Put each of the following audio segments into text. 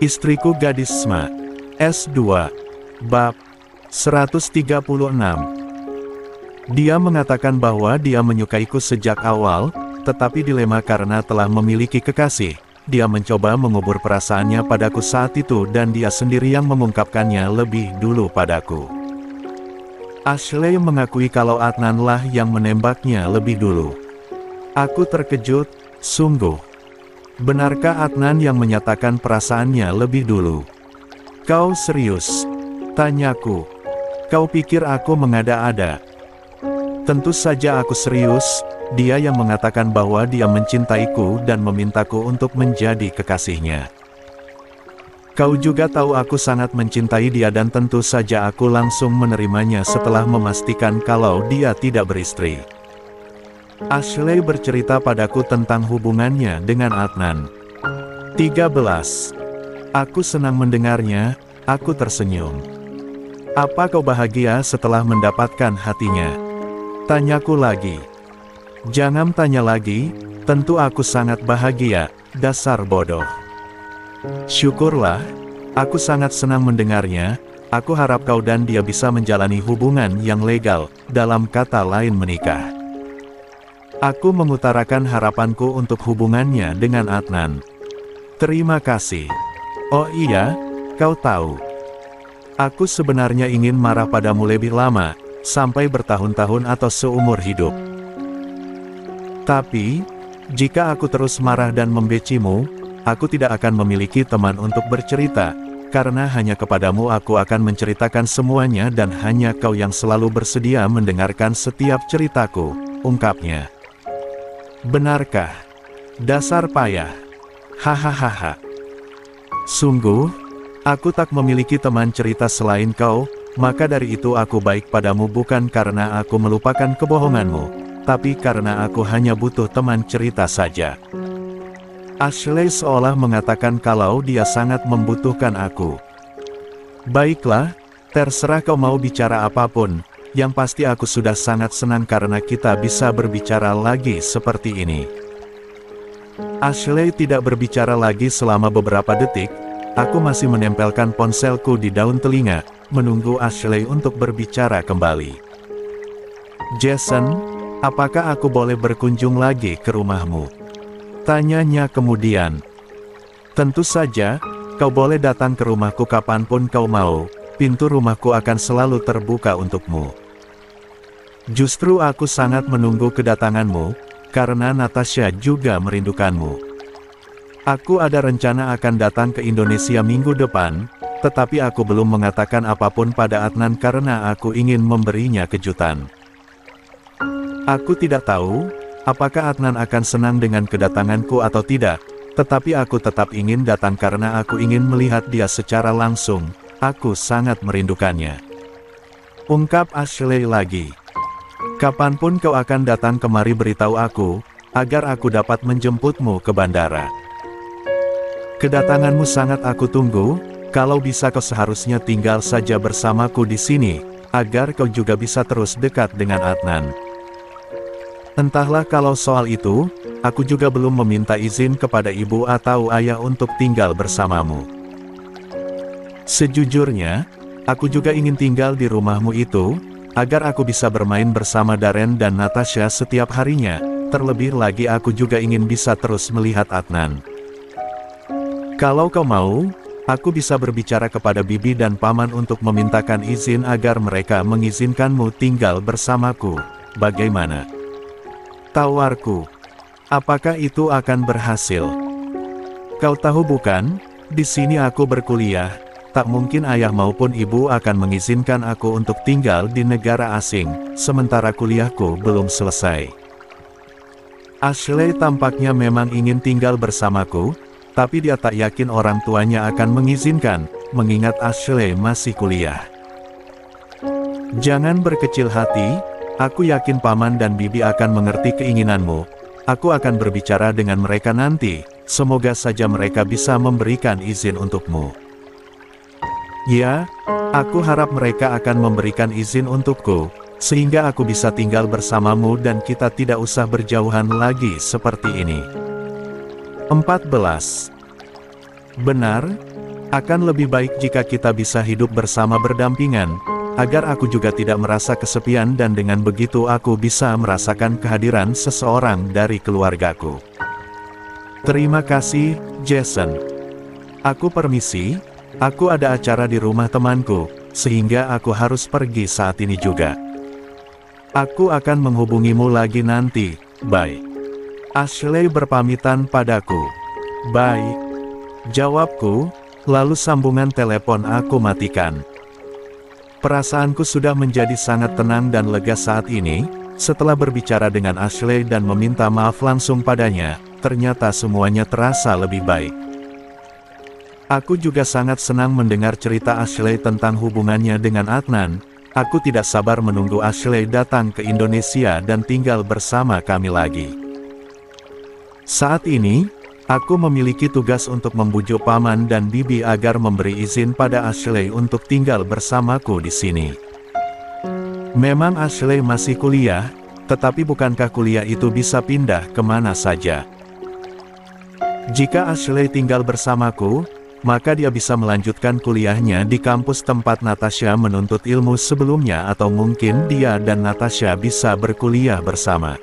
Istriku Gadis Sma. S2. Bab 136. Dia mengatakan bahwa dia menyukaiku sejak awal, tetapi dilema karena telah memiliki kekasih. Dia mencoba mengubur perasaannya padaku saat itu dan dia sendiri yang mengungkapkannya lebih dulu padaku. Ashley mengakui kalau Adnan lah yang menembaknya lebih dulu. Aku terkejut, sungguh. Benarkah Adnan yang menyatakan perasaannya lebih dulu? Kau serius? Tanyaku. Kau pikir aku mengada-ada? Tentu saja aku serius. Dia yang mengatakan bahwa dia mencintaiku dan memintaku untuk menjadi kekasihnya. Kau juga tahu aku sangat mencintai dia dan tentu saja aku langsung menerimanya setelah memastikan kalau dia tidak beristri. Ashley bercerita padaku tentang hubungannya dengan Adnan. 13. Aku senang mendengarnya, aku tersenyum. Apa kau bahagia setelah mendapatkan hatinya? Tanyaku lagi. Jangan tanya lagi, tentu aku sangat bahagia, dasar bodoh. Syukurlah, aku sangat senang mendengarnya, aku harap kau dan dia bisa menjalani hubungan yang legal, dalam kata lain menikah. Aku mengutarakan harapanku untuk hubungannya dengan Adnan. Terima kasih. Oh iya, kau tahu. Aku sebenarnya ingin marah padamu lebih lama, sampai bertahun-tahun atau seumur hidup. Tapi, jika aku terus marah dan membecimu, aku tidak akan memiliki teman untuk bercerita, karena hanya kepadamu aku akan menceritakan semuanya dan hanya kau yang selalu bersedia mendengarkan setiap ceritaku, ungkapnya. Benarkah? Dasar payah. Hahaha. Sungguh, aku tak memiliki teman cerita selain kau, maka dari itu aku baik padamu bukan karena aku melupakan kebohonganmu, tapi karena aku hanya butuh teman cerita saja. Ashley seolah mengatakan kalau dia sangat membutuhkan aku. Baiklah, terserah kau mau bicara apapun. Yang pasti aku sudah sangat senang karena kita bisa berbicara lagi seperti ini. Ashley tidak berbicara lagi selama beberapa detik. Aku masih menempelkan ponselku di daun telinga, menunggu Ashley untuk berbicara kembali. Jason, apakah aku boleh berkunjung lagi ke rumahmu? Tanyanya kemudian. Tentu saja, kau boleh datang ke rumahku kapanpun kau mau, pintu rumahku akan selalu terbuka untukmu. Justru aku sangat menunggu kedatanganmu, karena Natasha juga merindukanmu. Aku ada rencana akan datang ke Indonesia minggu depan, tetapi aku belum mengatakan apapun pada Adnan karena aku ingin memberinya kejutan. Aku tidak tahu, apakah Adnan akan senang dengan kedatanganku atau tidak, tetapi aku tetap ingin datang karena aku ingin melihat dia secara langsung, aku sangat merindukannya. Ungkap Ashley lagi. Kapanpun kau akan datang kemari beritahu aku, agar aku dapat menjemputmu ke bandara. Kedatanganmu sangat aku tunggu, kalau bisa kau seharusnya tinggal saja bersamaku di sini, agar kau juga bisa terus dekat dengan Adnan. Entahlah kalau soal itu, aku juga belum meminta izin kepada ibu atau ayah untuk tinggal bersamamu. Sejujurnya, aku juga ingin tinggal di rumahmu itu, agar aku bisa bermain bersama Darren dan Natasha setiap harinya, terlebih lagi aku juga ingin bisa terus melihat Adnan. Kalau kau mau, aku bisa berbicara kepada bibi dan paman untuk memintakan izin agar mereka mengizinkanmu tinggal bersamaku, bagaimana? Tawarku. Apakah itu akan berhasil? Kau tahu bukan, di sini aku berkuliah. Tak mungkin ayah maupun ibu akan mengizinkan aku untuk tinggal di negara asing, sementara kuliahku belum selesai. Ashley tampaknya memang ingin tinggal bersamaku, tapi dia tak yakin orang tuanya akan mengizinkan, mengingat Ashley masih kuliah. Jangan berkecil hati, aku yakin paman dan bibi akan mengerti keinginanmu. Aku akan berbicara dengan mereka nanti, semoga saja mereka bisa memberikan izin untukmu. Ya, aku harap mereka akan memberikan izin untukku, sehingga aku bisa tinggal bersamamu dan kita tidak usah berjauhan lagi seperti ini. 14. Benar, Akan lebih baik jika kita bisa hidup bersama berdampingan, agar aku juga tidak merasa kesepian dan dengan begitu aku bisa merasakan kehadiran seseorang dari keluargaku. Terima kasih, Jason. Aku permisi, aku ada acara di rumah temanku, sehingga aku harus pergi saat ini juga. Aku akan menghubungimu lagi nanti, bye. Ashley berpamitan padaku. Bye. Jawabku, lalu sambungan telepon aku matikan. Perasaanku sudah menjadi sangat tenang dan lega saat ini, setelah berbicara dengan Ashley dan meminta maaf langsung padanya, ternyata semuanya terasa lebih baik. Aku juga sangat senang mendengar cerita Ashley tentang hubungannya dengan Adnan. Aku tidak sabar menunggu Ashley datang ke Indonesia dan tinggal bersama kami lagi. Saat ini, aku memiliki tugas untuk membujuk paman dan bibi agar memberi izin pada Ashley untuk tinggal bersamaku di sini. Memang Ashley masih kuliah, tetapi bukankah kuliah itu bisa pindah kemana saja? Jika Ashley tinggal bersamaku, maka dia bisa melanjutkan kuliahnya di kampus tempat Natasha menuntut ilmu sebelumnya atau mungkin dia dan Natasha bisa berkuliah bersama.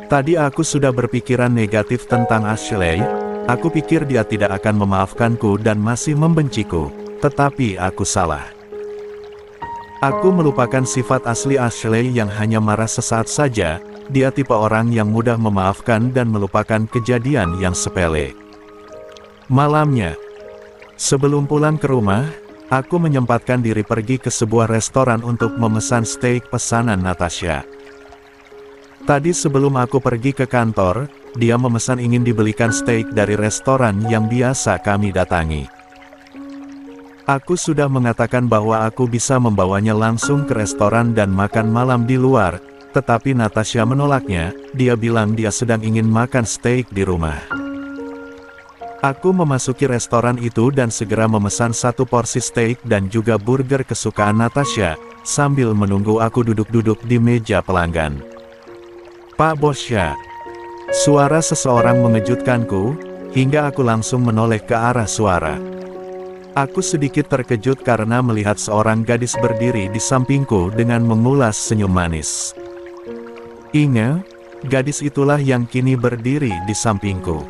Tadi aku sudah berpikiran negatif tentang Ashley, aku pikir dia tidak akan memaafkanku dan masih membenciku, tetapi aku salah. Aku melupakan sifat asli Ashley yang hanya marah sesaat saja, dia tipe orang yang mudah memaafkan dan melupakan kejadian yang sepele. Malamnya, sebelum pulang ke rumah, aku menyempatkan diri pergi ke sebuah restoran untuk memesan steak pesanan Natasha. Tadi sebelum aku pergi ke kantor, dia memesan ingin dibelikan steak dari restoran yang biasa kami datangi. Aku sudah mengatakan bahwa aku bisa membawanya langsung ke restoran dan makan malam di luar, tetapi Natasha menolaknya, dia bilang dia sedang ingin makan steak di rumah. Aku memasuki restoran itu dan segera memesan satu porsi steak dan juga burger kesukaan Natasha, sambil menunggu aku duduk-duduk di meja pelanggan. Pak Bosya. Suara seseorang mengejutkanku, hingga aku langsung menoleh ke arah suara. Aku sedikit terkejut karena melihat seorang gadis berdiri di sampingku dengan mengulas senyum manis. Inge, gadis itulah yang kini berdiri di sampingku.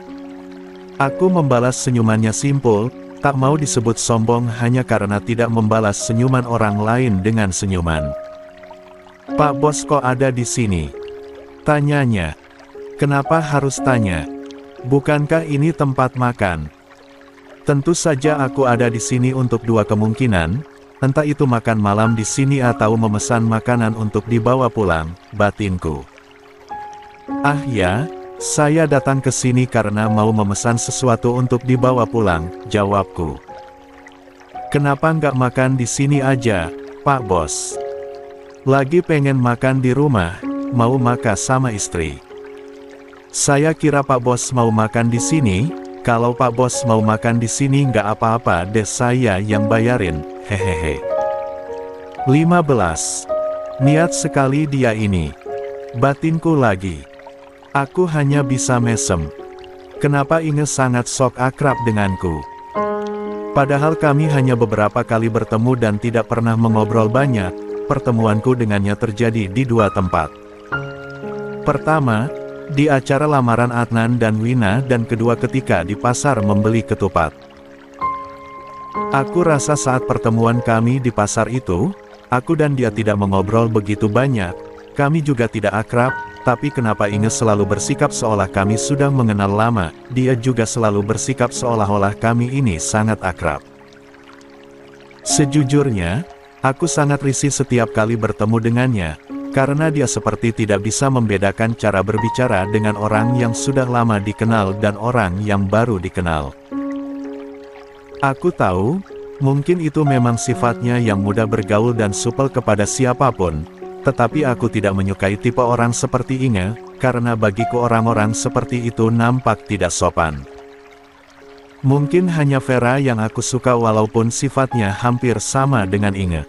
Aku membalas senyumannya simpul, tak mau disebut sombong hanya karena tidak membalas senyuman orang lain dengan senyuman. Pak Bos kok ada di sini? Tanyanya. Kenapa harus tanya? Bukankah ini tempat makan? Tentu saja aku ada di sini untuk dua kemungkinan, entah itu makan malam di sini atau memesan makanan untuk dibawa pulang, batinku. Ah ya, saya datang ke sini karena mau memesan sesuatu untuk dibawa pulang, jawabku. Kenapa nggak makan di sini aja, Pak Bos? Lagi pengen makan di rumah, mau makan sama istri. Saya kira Pak Bos mau makan di sini, kalau Pak Bos mau makan di sini nggak apa-apa deh saya yang bayarin, hehehe. 15. Niat sekali dia ini. Batinku lagi. Aku hanya bisa mesem. Kenapa Inge sangat sok akrab denganku? Padahal kami hanya beberapa kali bertemu dan tidak pernah mengobrol banyak, pertemuanku dengannya terjadi di dua tempat. Pertama, di acara lamaran Adnan dan Wina dan kedua ketika di pasar membeli ketupat. Aku rasa saat pertemuan kami di pasar itu, aku dan dia tidak mengobrol begitu banyak, kami juga tidak akrab. Tapi kenapa Inge selalu bersikap seolah kami sudah mengenal lama, dia juga selalu bersikap seolah-olah kami ini sangat akrab. Sejujurnya, aku sangat risih setiap kali bertemu dengannya, karena dia seperti tidak bisa membedakan cara berbicara dengan orang yang sudah lama dikenal dan orang yang baru dikenal. Aku tahu, mungkin itu memang sifatnya yang mudah bergaul dan supel kepada siapapun, tetapi aku tidak menyukai tipe orang seperti Inge, karena bagiku orang-orang seperti itu nampak tidak sopan. Mungkin hanya Vera yang aku suka walaupun sifatnya hampir sama dengan Inge.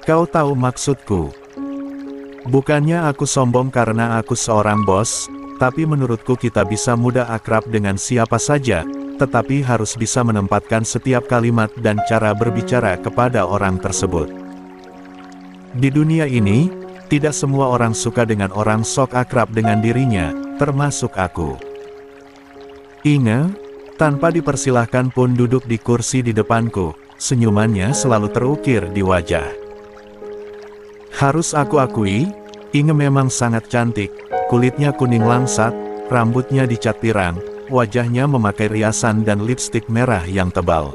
Kau tahu maksudku? Bukannya aku sombong karena aku seorang bos, tapi menurutku kita bisa mudah akrab dengan siapa saja, tetapi harus bisa menempatkan setiap kalimat dan cara berbicara kepada orang tersebut. Di dunia ini, tidak semua orang suka dengan orang sok akrab dengan dirinya, termasuk aku. Inge, tanpa dipersilahkan pun duduk di kursi di depanku, senyumannya selalu terukir di wajah. Harus aku akui, Inge memang sangat cantik, kulitnya kuning langsat, rambutnya dicat pirang, wajahnya memakai riasan dan lipstik merah yang tebal.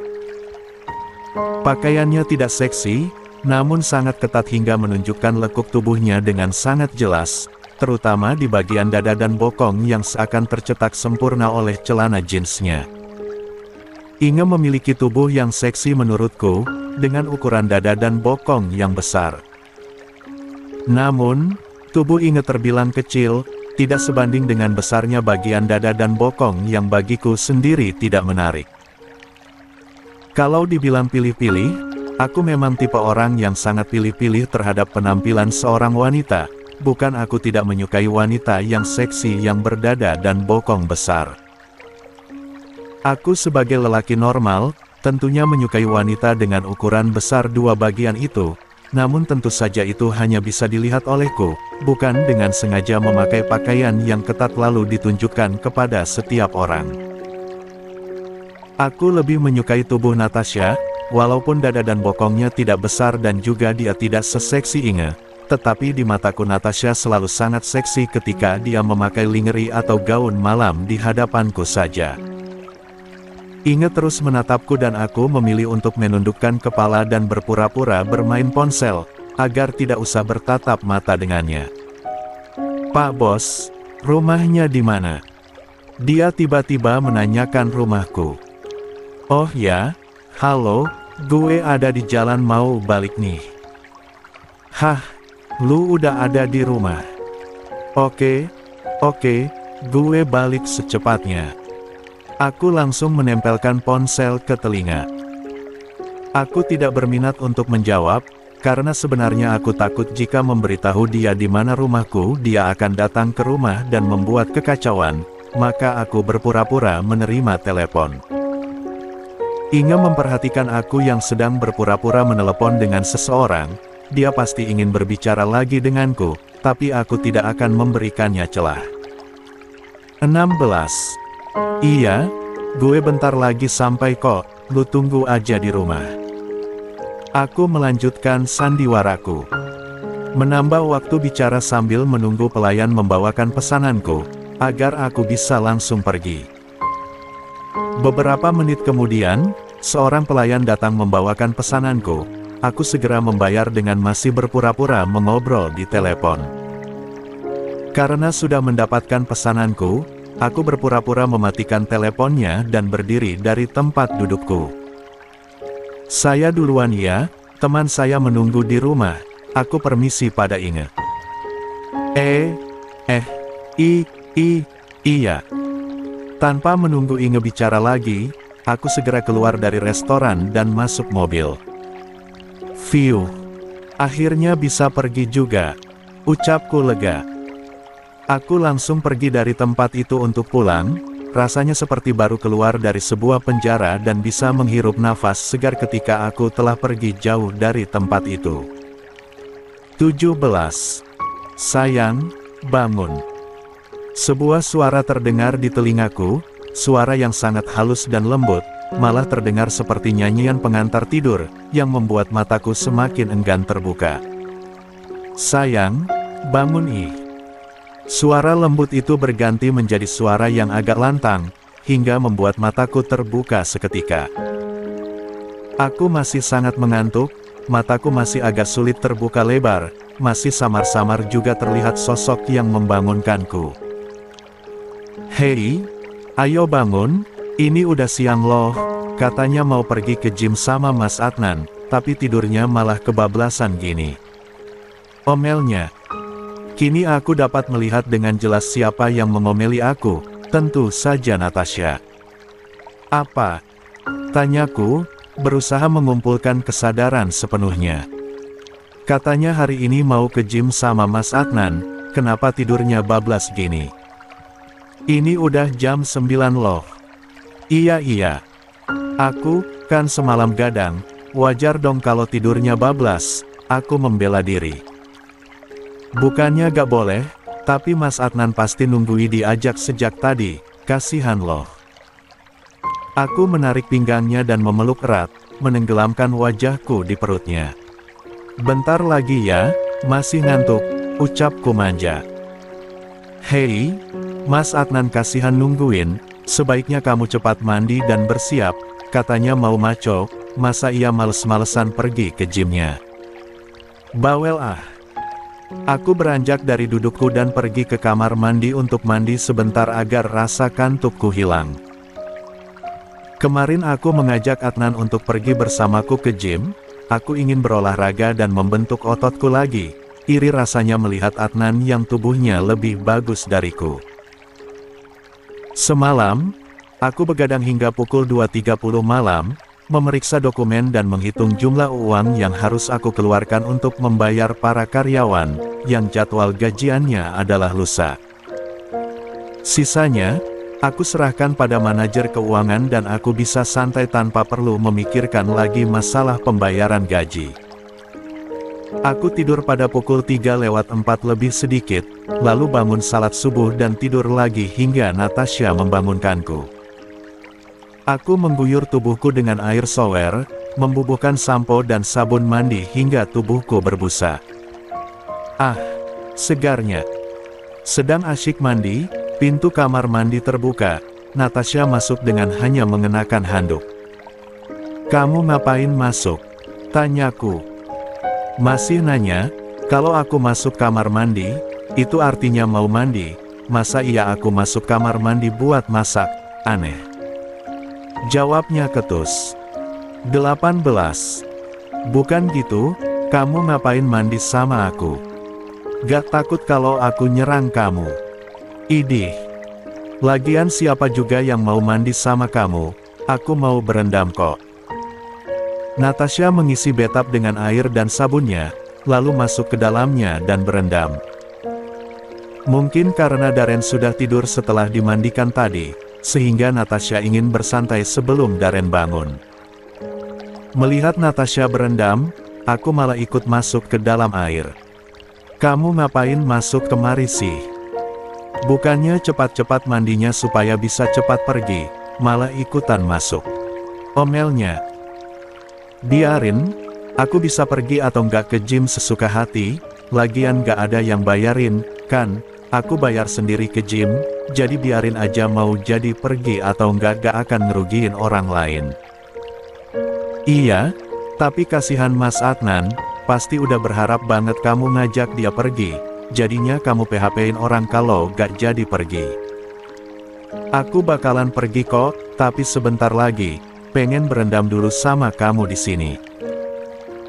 Pakaiannya tidak seksi, namun sangat ketat hingga menunjukkan lekuk tubuhnya dengan sangat jelas, terutama di bagian dada dan bokong yang seakan tercetak sempurna oleh celana jeansnya. Inge memiliki tubuh yang seksi menurutku, dengan ukuran dada dan bokong yang besar. Namun, tubuh Inge terbilang kecil, tidak sebanding dengan besarnya bagian dada dan bokong yang bagiku sendiri tidak menarik. Kalau dibilang pilih-pilih, aku memang tipe orang yang sangat pilih-pilih terhadap penampilan seorang wanita, bukan aku tidak menyukai wanita yang seksi yang berdada dan bokong besar. Aku sebagai lelaki normal, tentunya menyukai wanita dengan ukuran besar dua bagian itu, namun tentu saja itu hanya bisa dilihat olehku, bukan dengan sengaja memakai pakaian yang ketat lalu ditunjukkan kepada setiap orang. Aku lebih menyukai tubuh Natasha, walaupun dada dan bokongnya tidak besar dan juga dia tidak seseksi Inge, tetapi di mataku Natasha selalu sangat seksi ketika dia memakai lingerie atau gaun malam di hadapanku saja. Inge terus menatapku dan aku memilih untuk menundukkan kepala dan berpura-pura bermain ponsel, agar tidak usah bertatap mata dengannya. "Pak Bos, rumahnya di mana?" Dia tiba-tiba menanyakan rumahku. "Oh ya, halo, gue ada di jalan mau balik nih." "Hah, lu udah ada di rumah?" Oke, gue balik secepatnya." Aku langsung menempelkan ponsel ke telinga. Aku tidak berminat untuk menjawab, karena sebenarnya aku takut jika memberitahu dia di mana rumahku, dia akan datang ke rumah dan membuat kekacauan, maka aku berpura-pura menerima telepon. Inge memperhatikan aku yang sedang berpura-pura menelepon dengan seseorang, dia pasti ingin berbicara lagi denganku, tapi aku tidak akan memberikannya celah. 16. "Iya, gue bentar lagi sampai kok, lu tunggu aja di rumah." Aku melanjutkan sandiwaraku. Menambah waktu bicara sambil menunggu pelayan membawakan pesananku, agar aku bisa langsung pergi. Beberapa menit kemudian, seorang pelayan datang membawakan pesananku. Aku segera membayar dengan masih berpura-pura mengobrol di telepon. Karena sudah mendapatkan pesananku, aku berpura-pura mematikan teleponnya dan berdiri dari tempat dudukku. "Saya duluan ya, teman saya menunggu di rumah." Aku permisi pada Inge. Iya. Tanpa menunggu Inge bicara lagi, aku segera keluar dari restoran dan masuk mobil. "Fiuh, akhirnya bisa pergi juga," ucapku lega. Aku langsung pergi dari tempat itu untuk pulang, rasanya seperti baru keluar dari sebuah penjara dan bisa menghirup nafas segar ketika aku telah pergi jauh dari tempat itu. 17. "Sayang, bangun." Sebuah suara terdengar di telingaku, suara yang sangat halus dan lembut, malah terdengar seperti nyanyian pengantar tidur, yang membuat mataku semakin enggan terbuka. "Sayang, bangun ih." Suara lembut itu berganti menjadi suara yang agak lantang, hingga membuat mataku terbuka seketika. Aku masih sangat mengantuk, mataku masih agak sulit terbuka lebar, masih samar-samar juga terlihat sosok yang membangunkanku. "Hei, ayo bangun, ini udah siang loh," katanya mau pergi ke gym sama Mas Adnan, tapi tidurnya malah kebablasan gini. Omelnya. Kini aku dapat melihat dengan jelas siapa yang mengomeli aku, tentu saja Natasha. "Apa?" tanyaku, berusaha mengumpulkan kesadaran sepenuhnya. Katanya hari ini mau ke gym sama Mas Adnan, kenapa tidurnya bablas gini? Ini udah jam 9 loh. Iya. Aku, kan semalam gadang, wajar dong kalau tidurnya bablas, aku membela diri. Bukannya gak boleh, tapi Mas Adnan pasti nunggui diajak sejak tadi, kasihan loh. Aku menarik pinggangnya dan memeluk erat, menenggelamkan wajahku di perutnya. Bentar lagi ya, masih ngantuk, ucapku manja. Hei, Mas Adnan kasihan nungguin, sebaiknya kamu cepat mandi dan bersiap, katanya mau maco, masa ia males-malesan pergi ke gymnya. Bawel ah. Aku beranjak dari dudukku dan pergi ke kamar mandi untuk mandi sebentar agar rasa kantukku hilang. Kemarin aku mengajak Adnan untuk pergi bersamaku ke gym, aku ingin berolahraga dan membentuk ototku lagi, iri rasanya melihat Adnan yang tubuhnya lebih bagus dariku. Semalam, aku begadang hingga pukul 2.30 malam, memeriksa dokumen dan menghitung jumlah uang yang harus aku keluarkan untuk membayar para karyawan, yang jadwal gajiannya adalah lusa. Sisanya, aku serahkan pada manajer keuangan dan aku bisa santai tanpa perlu memikirkan lagi masalah pembayaran gaji. Aku tidur pada pukul 3:04 lebih sedikit, lalu bangun salat subuh dan tidur lagi hingga Natasha membangunkanku. Aku mengguyur tubuhku dengan air shower, membubuhkan sampo dan sabun mandi hingga tubuhku berbusa. Ah, segarnya. Sedang asyik mandi, pintu kamar mandi terbuka, Natasha masuk dengan hanya mengenakan handuk. "Kamu ngapain masuk?" tanyaku. Masih nanya, kalau aku masuk kamar mandi, itu artinya mau mandi, masa iya aku masuk kamar mandi buat masak, aneh. Jawabnya ketus. 18. Bukan gitu, kamu ngapain mandi sama aku? Gak takut kalau aku nyerang kamu? Idih. Lagian siapa juga yang mau mandi sama kamu, aku mau berendam kok. Natasha mengisi bathtub dengan air dan sabunnya, lalu masuk ke dalamnya dan berendam. Mungkin karena Darren sudah tidur setelah dimandikan tadi, sehingga Natasha ingin bersantai sebelum Darren bangun. Melihat Natasha berendam, aku malah ikut masuk ke dalam air. "Kamu ngapain masuk kemari sih? Bukannya cepat-cepat mandinya supaya bisa cepat pergi, malah ikutan masuk," omelnya. "Biarin, aku bisa pergi atau nggak ke gym sesuka hati, lagian nggak ada yang bayarin, kan, aku bayar sendiri ke gym, jadi biarin aja mau jadi pergi atau nggak akan ngerugiin orang lain." "Iya, tapi kasihan Mas Adnan, pasti udah berharap banget kamu ngajak dia pergi, jadinya kamu PHP-in orang kalau nggak jadi pergi." "Aku bakalan pergi kok, tapi sebentar lagi. Pengen berendam dulu sama kamu di sini."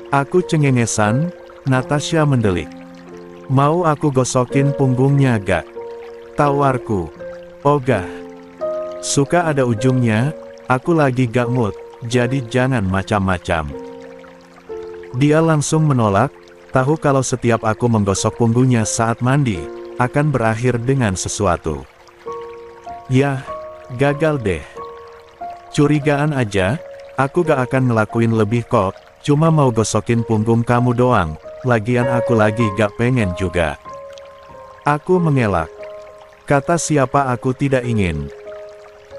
Aku cengengesan, Natasha mendelik. "Mau aku gosokin punggungnya gak?" tawarku. "Ogah. Suka ada ujungnya, aku lagi gak mood, jadi jangan macam-macam." Dia langsung menolak, tahu kalau setiap aku menggosok punggungnya saat mandi, akan berakhir dengan sesuatu. Yah, gagal deh. "Curigaan aja, aku gak akan ngelakuin lebih kok, cuma mau gosokin punggung kamu doang, lagian aku lagi gak pengen juga." Aku mengelak. Kata siapa aku tidak ingin.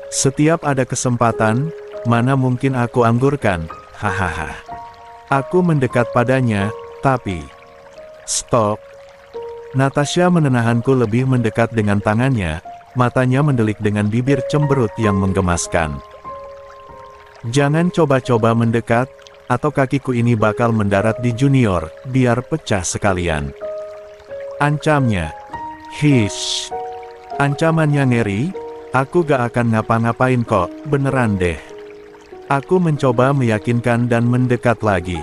Setiap ada kesempatan, mana mungkin aku anggurkan, hahaha. Aku mendekat padanya, tapi... Stop. Natasha menenahanku lebih mendekat dengan tangannya, matanya mendelik dengan bibir cemberut yang menggemaskan. "Jangan coba-coba mendekat, atau kakiku ini bakal mendarat di junior, biar pecah sekalian," ancamnya. Hish. Ancamannya ngeri, aku gak akan ngapa-ngapain kok, beneran deh. Aku mencoba meyakinkan dan mendekat lagi.